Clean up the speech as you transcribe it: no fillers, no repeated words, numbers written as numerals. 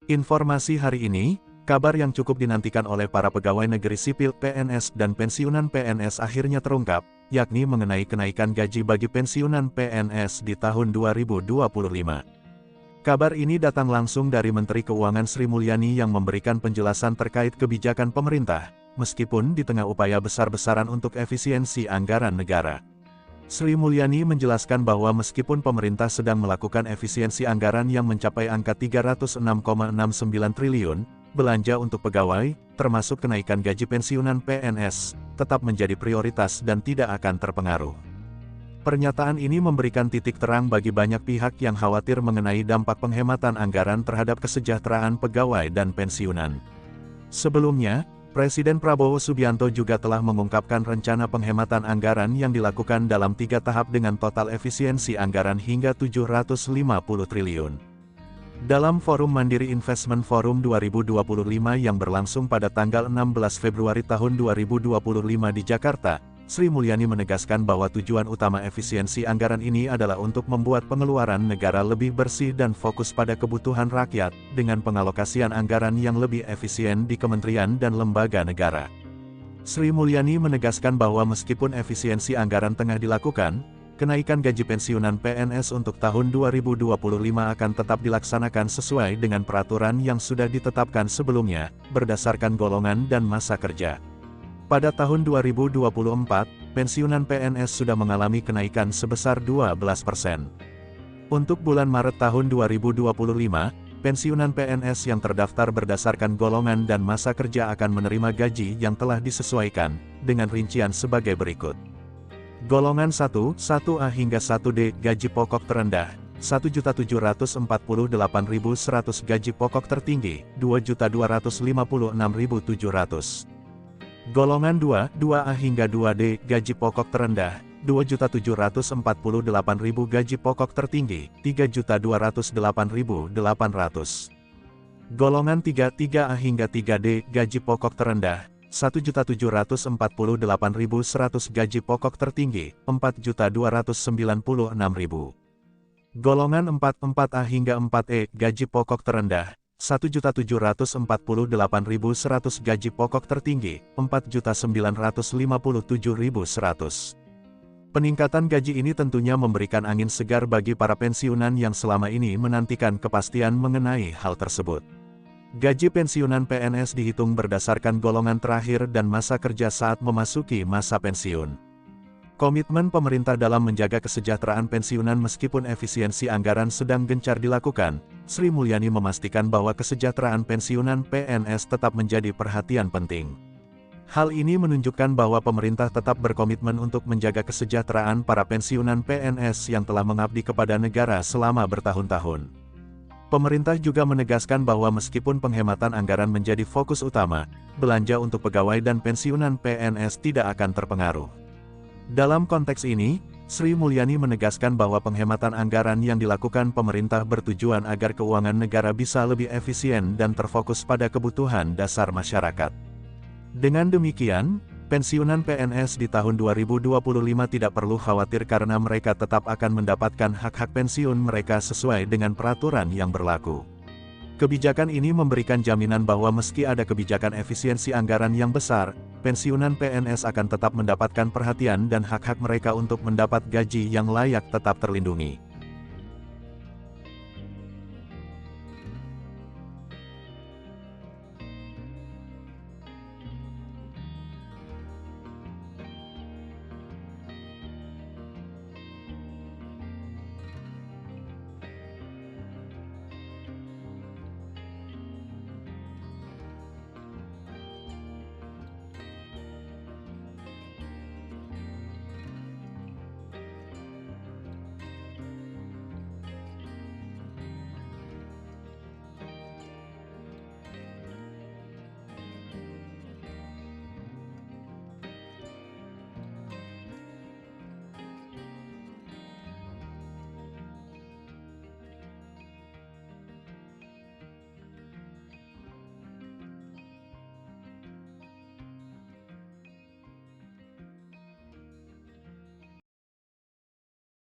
Informasi hari ini, kabar yang cukup dinantikan oleh para pegawai negeri sipil PNS dan pensiunan PNS akhirnya terungkap, yakni mengenai kenaikan gaji bagi pensiunan PNS di tahun 2025. Kabar ini datang langsung dari Menteri Keuangan Sri Mulyani yang memberikan penjelasan terkait kebijakan pemerintah, meskipun di tengah upaya besar-besaran untuk efisiensi anggaran negara. Sri Mulyani menjelaskan bahwa meskipun pemerintah sedang melakukan efisiensi anggaran yang mencapai angka 306,69 triliun, belanja untuk pegawai, termasuk kenaikan gaji pensiunan PNS, tetap menjadi prioritas dan tidak akan terpengaruh. Pernyataan ini memberikan titik terang bagi banyak pihak yang khawatir mengenai dampak penghematan anggaran terhadap kesejahteraan pegawai dan pensiunan. Sebelumnya, Presiden Prabowo Subianto juga telah mengungkapkan rencana penghematan anggaran yang dilakukan dalam 3 tahap dengan total efisiensi anggaran hingga 750 triliun. Dalam Forum Mandiri Investment Forum 2025 yang berlangsung pada tanggal 16 Februari tahun 2025 di Jakarta, Sri Mulyani menegaskan bahwa tujuan utama efisiensi anggaran ini adalah untuk membuat pengeluaran negara lebih bersih dan fokus pada kebutuhan rakyat, dengan pengalokasian anggaran yang lebih efisien di kementerian dan lembaga negara. Sri Mulyani menegaskan bahwa meskipun efisiensi anggaran tengah dilakukan, kenaikan gaji pensiunan PNS untuk tahun 2025 akan tetap dilaksanakan sesuai dengan peraturan yang sudah ditetapkan sebelumnya, berdasarkan golongan dan masa kerja. Pada tahun 2024, pensiunan PNS sudah mengalami kenaikan sebesar 12%. Untuk bulan Maret tahun 2025, pensiunan PNS yang terdaftar berdasarkan golongan dan masa kerja akan menerima gaji yang telah disesuaikan, dengan rincian sebagai berikut. Golongan 1, 1A hingga 1D gaji pokok terendah, 1.748.100 gaji pokok tertinggi, 2.256.700. Golongan 2, 2A hingga 2D, gaji pokok terendah, 2.748.000 gaji pokok tertinggi, 3.208.800. Golongan 3, 3A hingga 3D, gaji pokok terendah, 1.748.100 gaji pokok tertinggi, 4.296.000. Golongan 4, 4A hingga 4E, gaji pokok terendah, 1.748.100 gaji pokok tertinggi, 4.957.100. Peningkatan gaji ini tentunya memberikan angin segar bagi para pensiunan yang selama ini menantikan kepastian mengenai hal tersebut. Gaji pensiunan PNS dihitung berdasarkan golongan terakhir dan masa kerja saat memasuki masa pensiun. Komitmen pemerintah dalam menjaga kesejahteraan pensiunan meskipun efisiensi anggaran sedang gencar dilakukan, Sri Mulyani memastikan bahwa kesejahteraan pensiunan PNS tetap menjadi perhatian penting. Hal ini menunjukkan bahwa pemerintah tetap berkomitmen untuk menjaga kesejahteraan para pensiunan PNS yang telah mengabdi kepada negara selama bertahun-tahun. Pemerintah juga menegaskan bahwa meskipun penghematan anggaran menjadi fokus utama, belanja untuk pegawai dan pensiunan PNS tidak akan terpengaruh. Dalam konteks ini, Sri Mulyani menegaskan bahwa penghematan anggaran yang dilakukan pemerintah bertujuan agar keuangan negara bisa lebih efisien dan terfokus pada kebutuhan dasar masyarakat. Dengan demikian, pensiunan PNS di tahun 2025 tidak perlu khawatir karena mereka tetap akan mendapatkan hak-hak pensiun mereka sesuai dengan peraturan yang berlaku. Kebijakan ini memberikan jaminan bahwa meski ada kebijakan efisiensi anggaran yang besar, pensiunan PNS akan tetap mendapatkan perhatian dan hak-hak mereka untuk mendapat gaji yang layak tetap terlindungi.